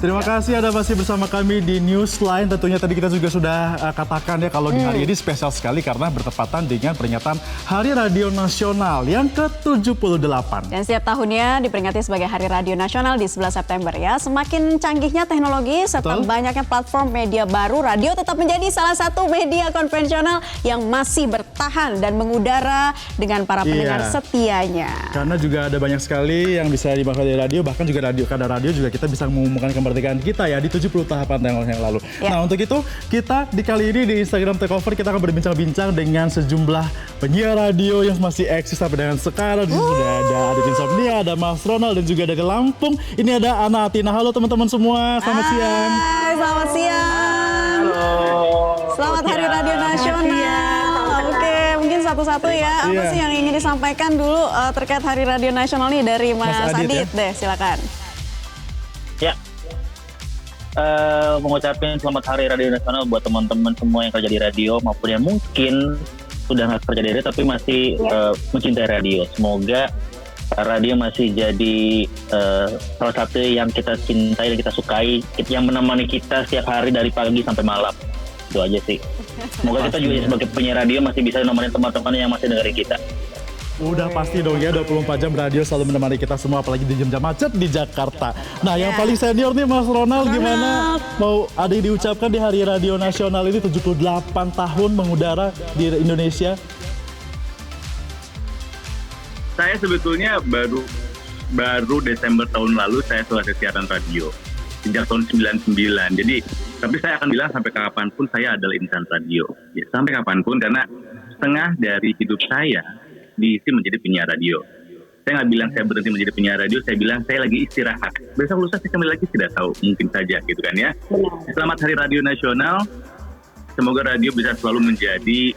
Terima kasih Anda masih bersama kami di Newsline. Tentunya tadi kita juga sudah katakan ya kalau di hari ini spesial sekali karena bertepatan dengan peringatan Hari Radio Nasional yang ke-78. Dan setiap tahunnya diperingati sebagai Hari Radio Nasional di 11 September ya. Semakin canggihnya teknologi serta banyaknya platform media baru, radio tetap menjadi salah satu media konvensional yang masih bertahan dan mengudara dengan para pendengar setianya. Karena juga ada banyak sekali yang bisa dimakan dari radio, bahkan juga karena radio juga kita bisa mengumumkan kemerdekaan kita ya di 70 tahapan yang lalu. Nah untuk itu kita di kali ini di Instagram Takeover kita akan berbincang-bincang dengan sejumlah penyiar radio yang masih eksis sampai dengan sekarang. Di sini sudah ada Adit Insomnia, ada Mas Ronald dan juga dari Lampung. Ini ada Ana Atina. Halo teman-teman semua, selamat siang. Hai, selamat siang. Halo. Selamat Hari Radio Nasional. Oke, mungkin satu-satu ya. Apa sih yang ingin disampaikan dulu terkait Hari Radio Nasional nih dari Mas Adit deh, silakan. Ya, mengucapkan selamat Hari Radio Nasional buat teman-teman semua yang kerja di radio maupun yang mungkin sudah nggak kerja di radio tapi masih mencintai radio. Semoga radio masih jadi salah satu yang kita cintai dan kita sukai, yang menemani kita setiap hari dari pagi sampai malam. Itu aja sih. Semoga kita juga sebagai penyiar radio masih bisa nemenin teman-teman yang masih dengerin kita. Udah pasti dong ya, 24 jam radio selalu menemani kita semua, apalagi di jam-jam macet di Jakarta. Nah yang paling senior nih Mas Ronald, gimana mau ada yang diucapkan di Hari Radio Nasional ini 78 tahun mengudara di Indonesia? Saya sebetulnya baru Desember tahun lalu saya selesai siaran radio sejak tahun 99. Jadi tapi saya akan bilang sampai kapanpun saya adalah insan radio. Ya, sampai kapanpun karena setengah dari hidup saya diisi menjadi penyiar radio. Saya nggak bilang saya berhenti menjadi penyiar radio, saya bilang saya lagi istirahat. Besok lusa saya kembali lagi, tidak tahu, mungkin saja gitu kan ya. Selamat Hari Radio Nasional. Semoga radio bisa selalu menjadi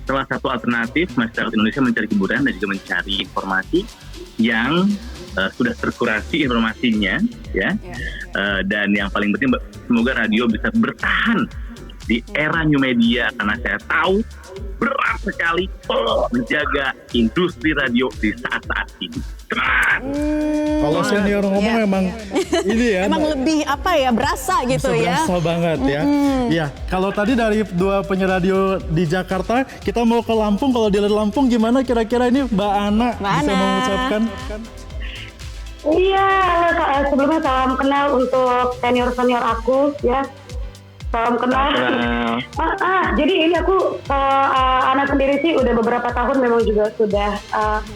salah satu alternatif masyarakat Indonesia mencari hiburan dan juga mencari informasi yang sudah terkurasi informasinya ya. Dan yang paling penting semoga radio bisa bertahan di era new media karena saya tahu berat sekali menjaga industri radio di saat-saat ini. Kalau senior ngomong emang ini ya. Emang lebih apa ya, berasa gitu ya. Berasa banget ya. Iya, kalau tadi dari dua penyiar radio di Jakarta, kita mau ke Lampung. Kalau di Lampung gimana kira-kira ini Mbak Ana bisa mengucapkan? Iya, sebelumnya salam kenal untuk senior-senior aku ya. Salam kenal. Jadi ini aku anak sendiri sih udah beberapa tahun memang juga sudah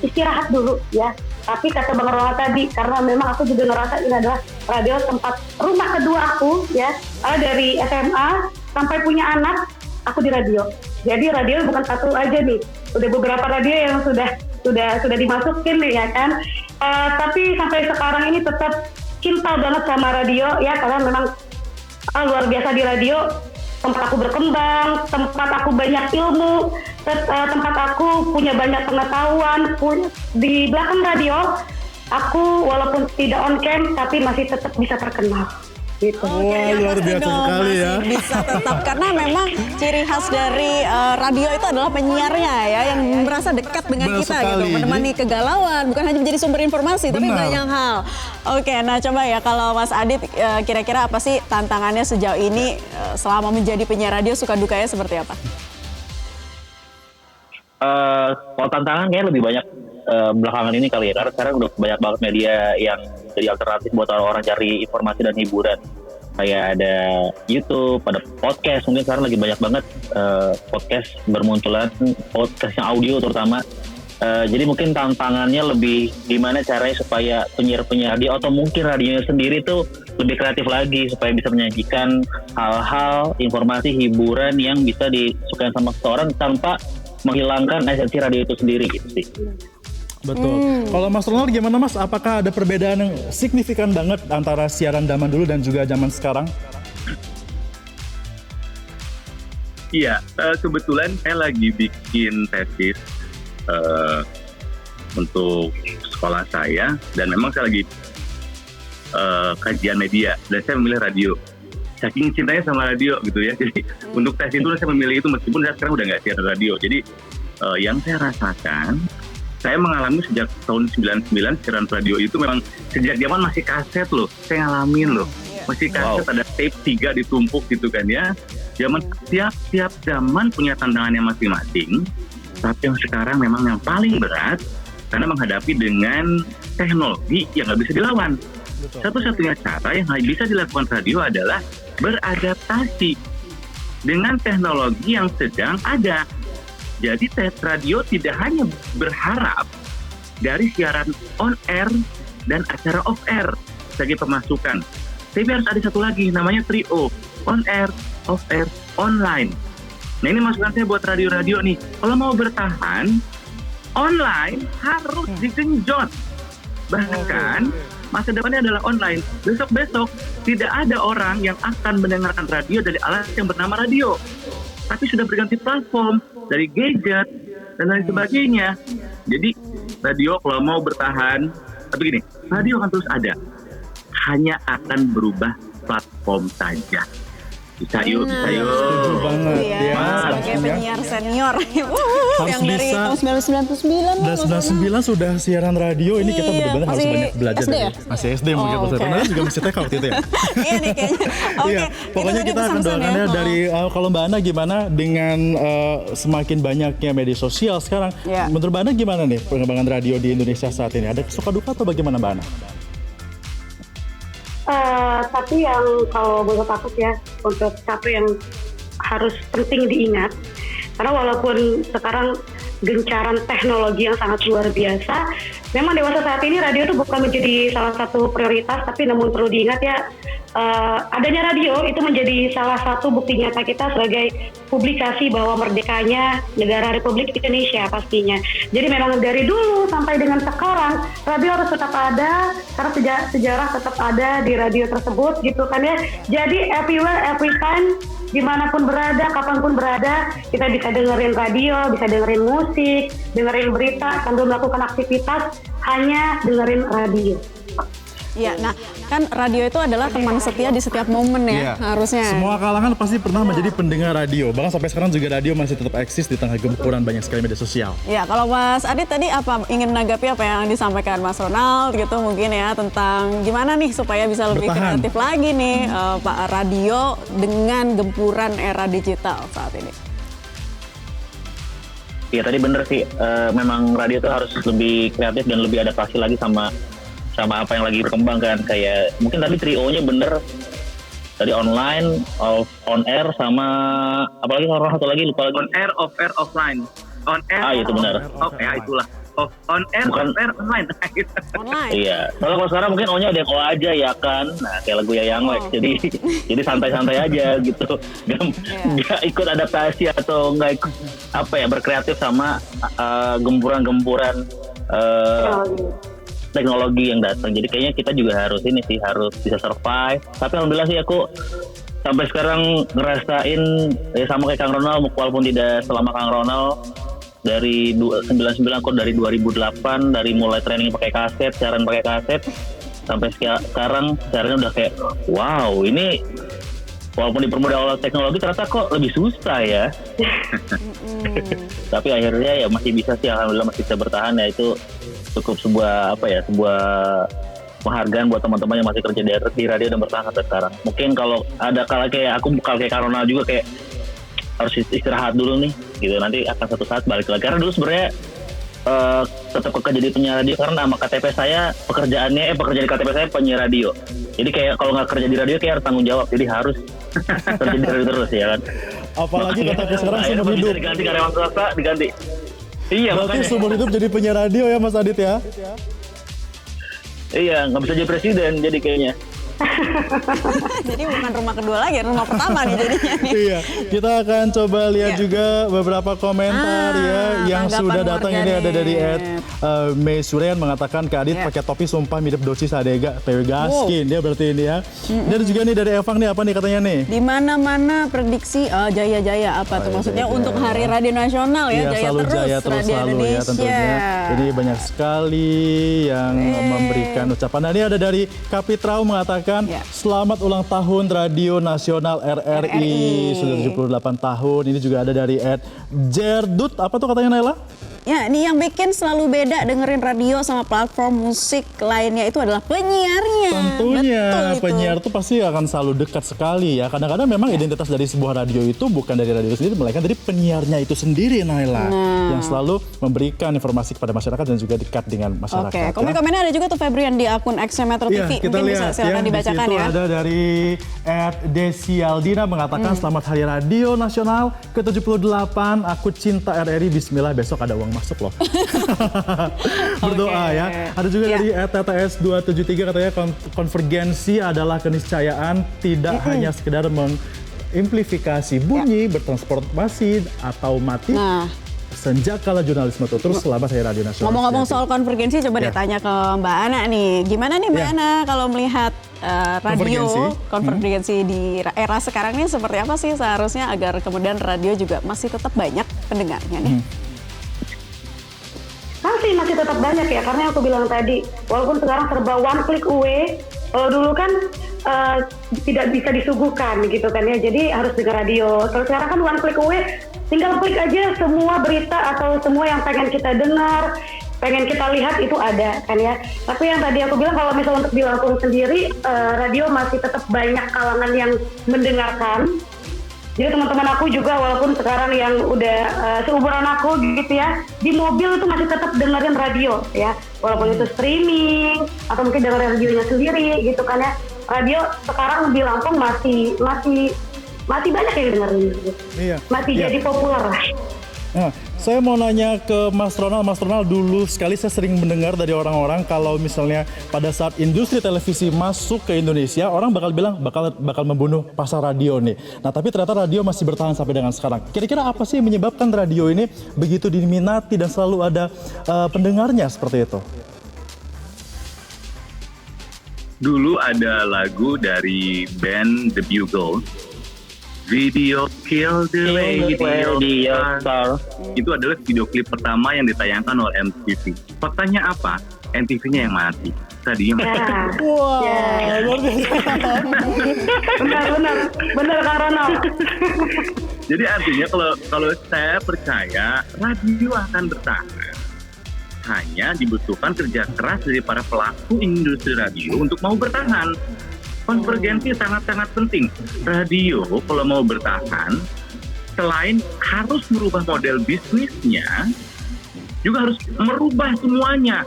istirahat dulu ya. Tapi kata Bang Ronald tadi, karena memang aku juga ngerasa ini adalah radio tempat rumah kedua aku ya. Dari SMA sampai punya anak, aku di radio. Jadi radio bukan satu aja nih. Udah beberapa radio yang sudah dimasukin nih ya kan. Tapi sampai sekarang ini tetap cinta banget sama radio ya, karena memang luar biasa di radio, tempat aku berkembang, tempat aku banyak ilmu, tempat aku punya banyak pengetahuan. Di belakang radio, aku walaupun tidak on cam tapi masih tetap bisa terkenal. Gitu. Wah, luar biasa sekali ya. Bisa tetap, karena memang ciri khas dari radio itu adalah penyiarnya ya, yang merasa dekat dengan kita gitu, menemani kegalauan, bukan hanya menjadi sumber informasi, tapi banyak hal. Oke, nah coba ya kalau Mas Adit, kira-kira apa sih tantangannya sejauh ini selama menjadi penyiar radio, suka dukanya seperti apa? Kalau tantangan kayaknya lebih banyak belakangan ini kali ya, karena sekarang udah banyak banget media yang jadi alternatif buat orang-orang cari informasi dan hiburan. Kayak ada YouTube, ada podcast, mungkin sekarang lagi banyak banget podcast bermunculan, podcast yang audio terutama. Jadi mungkin tantangannya lebih gimana caranya supaya penyiar-penyiar radio atau mungkin radionya sendiri tuh lebih kreatif lagi supaya bisa menyajikan hal-hal, informasi, hiburan yang bisa disukai sama seseorang tanpa menghilangkan esensi radio itu sendiri gitu sih. Betul. Kalau Mas Ronald gimana Mas? Apakah ada perbedaan yang signifikan banget antara siaran zaman dulu dan juga zaman sekarang? Iya, kebetulan saya lagi bikin tesis untuk sekolah saya dan memang saya lagi kajian media dan saya memilih radio. Saking cintanya sama radio gitu ya. Jadi untuk tes itu saya memilih itu meskipun saya sekarang udah nggak siaran radio. Jadi yang saya rasakan, saya mengalami sejak tahun 99 siaran radio itu memang sejak zaman masih kaset loh, saya ngalamin loh. Masih kaset ada tape 3 ditumpuk gitu kan ya. Tiap zaman punya tantangannya masing-masing. Tapi yang sekarang memang yang paling berat karena menghadapi dengan teknologi yang nggak bisa dilawan. Satu-satunya cara yang bisa dilakukan radio adalah beradaptasi dengan teknologi yang sedang ada. Jadi radio tidak hanya berharap dari siaran on air dan acara off air sebagai pemasukan. Tapi harus ada satu lagi namanya trio, on air, off air, online. Nah ini masukan saya buat radio-radio nih. Kalau mau bertahan, online harus digenjot. Bahkan masa depannya adalah online. Besok-besok tidak ada orang yang akan mendengarkan radio dari alat yang bernama radio. Tapi sudah berganti platform, dari gadget, dan lain sebagainya. Jadi radio kalau mau bertahan, tapi gini, radio akan terus ada. Hanya akan berubah platform saja. Bisa yuk. Setuju banget Iya, ya. sebagai penyiar senior yang dari bisa. tahun 1999 Dan 99 sudah siaran radio, ini kita Iya, benar-benar harus masih banyak belajar SD dari ya? masih SD mungkin Oh, oke. Karena juga masih TK waktu itu ya. Iya nih kayaknya. Oke, Iya, pokoknya itu kita tadi akan pesan-pesan doakannya ya. dari kalau Mbak Ana gimana dengan semakin banyaknya media sosial sekarang. Iya. Menurut Mbak Ana gimana nih perkembangan radio di Indonesia saat ini? Ada suka duka atau bagaimana Mbak Ana? Tapi yang kalau menurut aku ya, untuk satu yang harus penting diingat, karena walaupun sekarang gencaran teknologi yang sangat luar biasa, memang dewasa saat ini radio itu bukan menjadi salah satu prioritas, tapi namun perlu diingat ya, adanya radio itu menjadi salah satu bukti nyata kita sebagai publikasi bahwa merdekanya negara Republik Indonesia pastinya. Jadi memang dari dulu sampai dengan sekarang radio harus tetap ada karena sejarah tetap ada di radio tersebut gitu kan ya. Jadi everywhere, every time, dimanapun berada, kapanpun berada, kita bisa dengerin radio, bisa dengerin musik, dengerin berita, sambil melakukan aktivitas hanya dengerin radio. Iya, nah kan radio itu adalah teman setia di setiap momen ya, harusnya. Semua kalangan pasti pernah menjadi pendengar radio. Bahkan sampai sekarang juga radio masih tetap eksis di tengah gempuran banyak sekali media sosial. Ya, kalau Mas Adit tadi apa ingin menanggapi apa yang disampaikan Mas Ronald gitu mungkin ya tentang gimana nih supaya bisa lebih Bertahan. kreatif lagi nih Pak radio dengan gempuran era digital saat ini. Iya tadi bener sih, memang radio tuh harus lebih kreatif dan lebih adaptasi lagi sama apa yang lagi berkembang kan. Kayak mungkin tadi trionya bener, tadi online, on air, sama apalagi satu lagi lupa lagi. On air, off air, offline. On air, Itu benar. off air, itulah. On air, Bukan. off air, online. Online. Iya, soalnya kalau sekarang mungkin O-nya ada yang O aja ya kan. Nah, kayak lagu Yayang Wax. Jadi santai-santai aja gitu. Nggak ikut adaptasi atau nggak ikut berkreatif sama gempuran-gempuran teknologi yang datang. Jadi kayaknya kita juga harus bisa survive. Tapi alhamdulillah sih aku sampai sekarang ngerasain ya sama kayak Kang Ronald, walaupun tidak selama Kang Ronald. Dari 99 aku dari 2008, dari mulai training pakai kaset, siaran pakai kaset, sampai sekarang siarannya udah kayak wow, ini walaupun dipermudah oleh teknologi ternyata kok lebih susah ya. Tapi akhirnya ya masih bisa sih, alhamdulillah masih bisa bertahan. Ya itu cukup sebuah penghargaan buat teman-teman yang masih kerja di radio dan bertahan sampai sekarang. Mungkin kalau ada kayak aku kayak Karona juga kayak harus istirahat dulu nih gitu, nanti akan satu saat balik lagi. Karena dulu sebenarnya tetap jadi penyiar radio karena nama KTP saya pekerjaan di KTP saya penyiar radio. Jadi kayak kalau nggak kerja di radio kayak harus tanggung jawab, jadi harus kerja di radio terus ya kan. Apalagi KTP sekarang seumur hidup. Diganti karyawan swasta, diganti. Iya, Berarti makanya. seumur hidup jadi penyiar radio ya Mas Adit ya? Iya, nggak bisa jadi presiden jadi kayaknya. Jadi bukan rumah kedua lagi, rumah pertama nih jadinya nih. Iya, kita akan coba lihat Iya. juga beberapa komentar ya yang tanggapan sudah datang. Ini warganet. ada dari Mei Suren mengatakan Kak Adit Iya. pakai topi sumpah mirip Doci Sadega, PW Gaskin dia berarti ini ya. Dan juga nih dari Evang nih apa nih katanya nih? Di mana-mana prediksi jaya-jaya apa tuh maksudnya jaya. untuk Hari Radio Nasional ya, Iya, jaya selalu terus jaya terus Radio selalu ya Indonesia. tentunya. Ini banyak sekali yang memberikan ucapan. Nah, ini ada dari Kapitrau mengatakan Ya. selamat ulang tahun Radio Nasional RRI. Sudah 78 tahun. Ini juga ada dari Ed Jerdut. Apa tuh katanya Naila? Ya, ini yang bikin selalu beda dengerin radio sama platform musik lainnya itu adalah penyiarnya. Tentunya Betul itu. penyiar tuh pasti akan selalu dekat sekali ya. Kadang-kadang memang identitas dari sebuah radio itu bukan dari radio sendiri, melainkan dari penyiarnya itu sendiri, Naila, yang selalu memberikan informasi kepada masyarakat dan juga dekat dengan masyarakat. Oke, ya. komen-komennya ada juga tuh Febrian di akun X Metro Iya, TV. kita Mungkin lihat bisa silakan ya, dibacakan di situ ya. ada dari @desialdina mengatakan selamat Hari Radio Nasional ke-78, aku cinta RRI, bismillah besok ada uang masuk loh. Berdoa Oke. ya. Ada juga Ya. dari @tts273 katanya konvergensi adalah keniscayaan, tidak hanya sekedar mengamplifikasi bunyi, bertransformasi atau mati. Nah, Sejak kala jurnalisme itu terus selamat Hari Radio Nasional. ngomong-ngomong soal konvergensi, coba deh Ya. tanya ke Mbak Ana nih. Gimana nih Mbak Ya. Ana kalau melihat radio, konvergensi di era sekarang ini seperti apa sih seharusnya agar kemudian radio juga masih tetap banyak pendengarnya nih? Masih tetap banyak ya, karena aku bilang tadi, walaupun sekarang serba one click away, kalau dulu kan tidak bisa disuguhkan gitu kan ya, jadi harus dengar radio. Kalau sekarang kan one click away, tinggal klik aja semua berita atau semua yang pengen kita dengar, pengen kita lihat itu ada kan ya. Tapi yang tadi aku bilang, kalau misalnya untuk di Lampung sendiri, radio masih tetap banyak kalangan yang mendengarkan. Jadi teman-teman aku juga walaupun sekarang yang udah seumuran aku gitu ya, di mobil itu masih tetap dengerin radio ya. Walaupun itu streaming atau mungkin dengerin radionya sendiri gitu kan ya. Radio sekarang di Lampung masih banyak yang dengerin gitu. Iya. Masih Iya. jadi populer lah. Nah, saya mau nanya ke Mas Ronald. Mas Ronald, dulu sekali saya sering mendengar dari orang-orang kalau misalnya pada saat industri televisi masuk ke Indonesia, orang bakal bilang bakal membunuh pasar radio nih. Nah, tapi ternyata radio masih bertahan sampai dengan sekarang. Kira-kira apa sih yang menyebabkan radio ini begitu diminati dan selalu ada pendengarnya seperti itu? Dulu ada lagu dari band The Bugle, Video Kill the Radio Star. Itu adalah video klip pertama yang ditayangkan oleh MTV. Faktanya apa? MTV-nya yang mati. Tadinya mati. Ya. Wah, Ya. luar biasa. Benar Kang Ronald. Jadi artinya kalau saya percaya radio akan bertahan, hanya dibutuhkan kerja keras dari para pelaku industri radio untuk mau bertahan. Konvergensi sangat-sangat penting. Radio kalau mau bertahan, selain harus merubah model bisnisnya, juga harus merubah semuanya.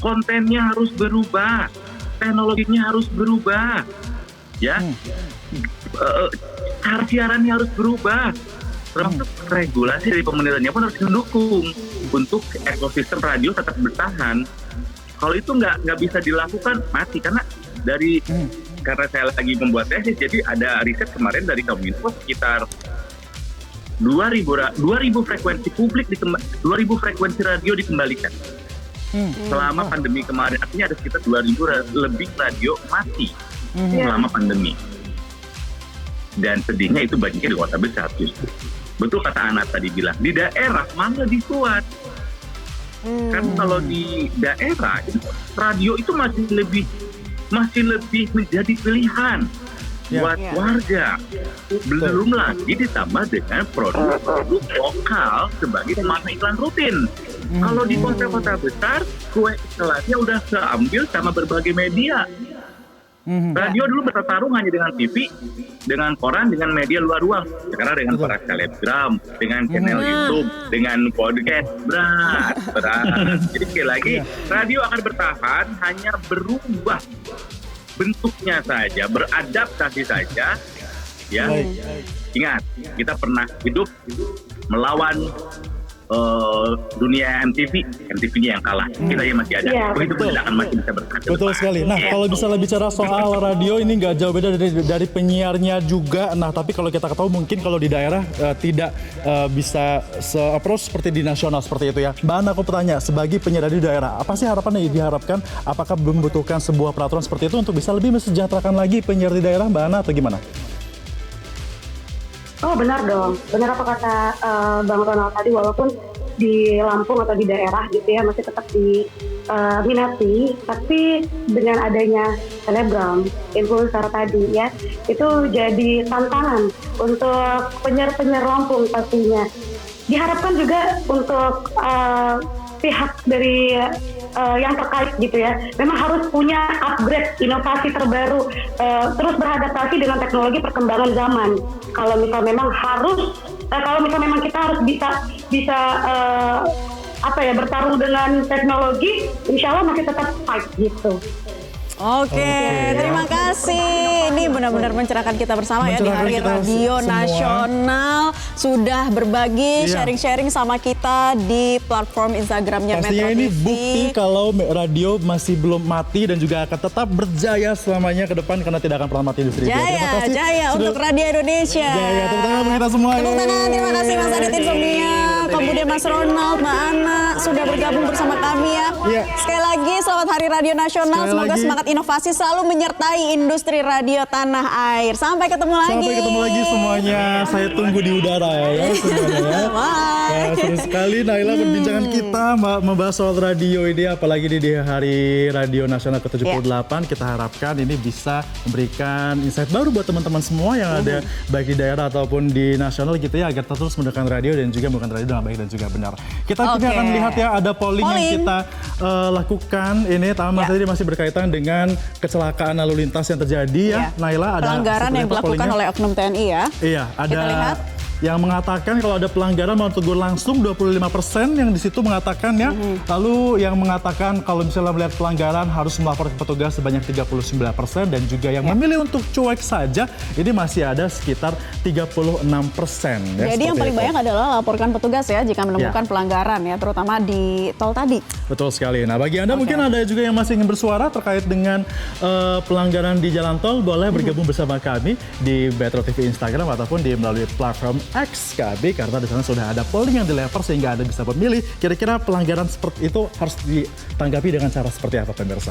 Kontennya harus berubah, teknologinya harus berubah, ya. Cara siarannya harus berubah, termasuk regulasi dari pemerintahnya pun harus mendukung untuk ekosistem radio tetap bertahan. Kalau itu nggak bisa dilakukan, mati. Karena saya lagi membuat tesis, jadi ada riset kemarin dari Kominfo sekitar 2.000 frekuensi publik 2.000 frekuensi radio dikembalikan selama pandemi kemarin. Artinya ada sekitar 2.000 lebih radio mati selama pandemi. Dan sedihnya itu banyaknya di kota besar justru. Betul kata Ana tadi bilang, di daerah malah lebih kuat. Kan kalau di daerah radio itu masih lebih menjadi pilihan buat warga. Belum lagi ditambah dengan produk-produk lokal sebagai pemantau iklan rutin. Kalau di kota-kota besar, kue iklannya udah keambil sama berbagai media. Radio dulu bertarung hanya dengan TV, dengan koran, dengan media luar ruang. Sekarang dengan para selebgram, dengan channel YouTube, dengan podcast, berat. Jadi sekali lagi, radio akan bertahan, hanya berubah bentuknya saja, beradaptasi saja. Ya, ingat, kita pernah hidup melawan dunia MTV-nya yang kalah. Kita yang masih ada. Begitu pun tidak akan masih bisa bertahan. Betul sekali. Nah, kalau bisa bicara soal radio ini nggak jauh beda dari penyiarnya juga. Nah, tapi kalau kita ketahui mungkin kalau di daerah tidak bisa se-approach seperti di nasional seperti itu ya. Mbak Ana, aku bertanya, sebagai penyiar di daerah, apa sih harapan yang diharapkan? Apakah membutuhkan sebuah peraturan seperti itu untuk bisa lebih mesejahterakan lagi penyiar di daerah, Mbak Ana, atau gimana? Oh benar dong, benar apa kata Bang Ronald tadi, walaupun di Lampung atau di daerah gitu ya masih tetap diminati, tapi dengan adanya selebgram, influencer tadi ya, itu jadi tantangan untuk penyiar-penyiar Lampung pastinya. diharapkan juga untuk pihak dari yang terkait gitu ya, memang harus punya upgrade inovasi terbaru, terus beradaptasi dengan teknologi perkembangan zaman. Kalau misal memang kita harus bisa bertarung dengan teknologi, insya Allah masih tetap fight gitu. Oke, terima kasih. Ini benar-benar mencerahkan kita bersama ya di Hari Radio Nasional. Sudah berbagi sharing-sharing sama kita di platform Instagramnya Metro TV. Pastinya ini bukti kalau radio masih belum mati dan juga akan tetap berjaya selamanya ke depan karena tidak akan pernah mati di Terima kasih. Jaya untuk Radio Indonesia. Jaya, tepuk tangan untuk kita semua. Tepuk tangan, terima kasih Mas Adit Insomnia, kemudian Mas Ronald, Mbak Ana sudah bergabung bersama kami ya. Sekali lagi selamat Hari Radio Nasional. Semoga semangat inovasi selalu menyertai industri radio tanah air. Sampai ketemu lagi. Sampai ketemu lagi semuanya. Saya tunggu di udara ya semuanya ya. Nah, seru sekali Naila perbincangan kita membahas soal radio ini, apalagi di Hari Radio Nasional ke-78. Kita harapkan ini bisa memberikan insight baru buat teman-teman semua yang ada baik di daerah ataupun di nasional gitu ya, agar terus menggunakan radio dan juga menggunakan radio dengan baik dan juga benar. Kita akan lihat ya, ada polling yang kita lakukan ini. Mas tadi masih berkaitan dengan kecelakaan lalu lintas yang terjadi ya, Naila, ada pelanggaran yang dilakukan oleh oknum TNI ya. Iya, ada yang mengatakan kalau ada pelanggaran mau tegur langsung 25% yang di situ mengatakan ya. Lalu yang mengatakan kalau misalnya melihat pelanggaran harus melapor ke petugas sebanyak 39%, dan juga yang memilih untuk cuek saja ini masih ada sekitar 36%. Ya, jadi yang paling banyak adalah laporkan petugas ya jika menemukan pelanggaran ya, terutama di tol tadi. Betul sekali. Nah, bagi Anda mungkin ada juga yang masih ingin bersuara terkait dengan pelanggaran di jalan tol, boleh bergabung bersama kami di Metro TV Instagram ataupun di melalui platform X KB, karena di sana sudah ada polling yang dilempar sehingga Anda bisa memilih kira-kira pelanggaran seperti itu harus ditanggapi dengan cara seperti apa pemirsa.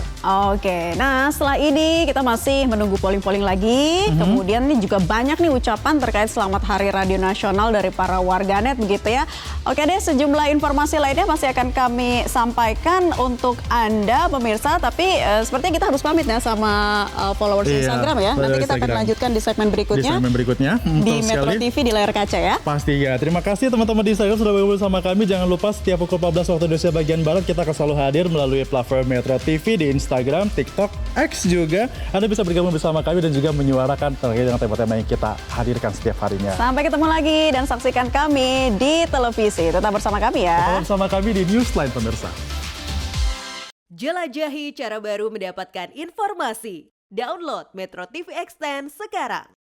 Oke, nah setelah ini kita masih menunggu polling-polling lagi. Kemudian ini juga banyak nih ucapan terkait Selamat Hari Radio Nasional dari para warganet begitu ya. Oke deh, sejumlah informasi lainnya masih akan kami sampaikan untuk Anda pemirsa, tapi sepertinya kita harus pamit ya sama followers Instagram ya. Nanti kita akan lanjutkan di segmen berikutnya. Di Metro TV di layar kaca ya. Pasti ya. Terima kasih teman-teman di Instagram sudah bergabung sama kami. Jangan lupa setiap pukul 14 waktu Indonesia bagian Barat kita akan selalu hadir melalui platform Metro TV di Instagram, TikTok, X juga. Anda bisa bergabung bersama kami dan juga menyuarakan terkait dengan tema-tema yang kita hadirkan setiap harinya. Sampai ketemu lagi dan saksikan kami di televisi. Tetap bersama kami ya. Tetap bersama kami di Newsline pemirsa. Jelajahi cara baru mendapatkan informasi. Download Metro TV Extend sekarang.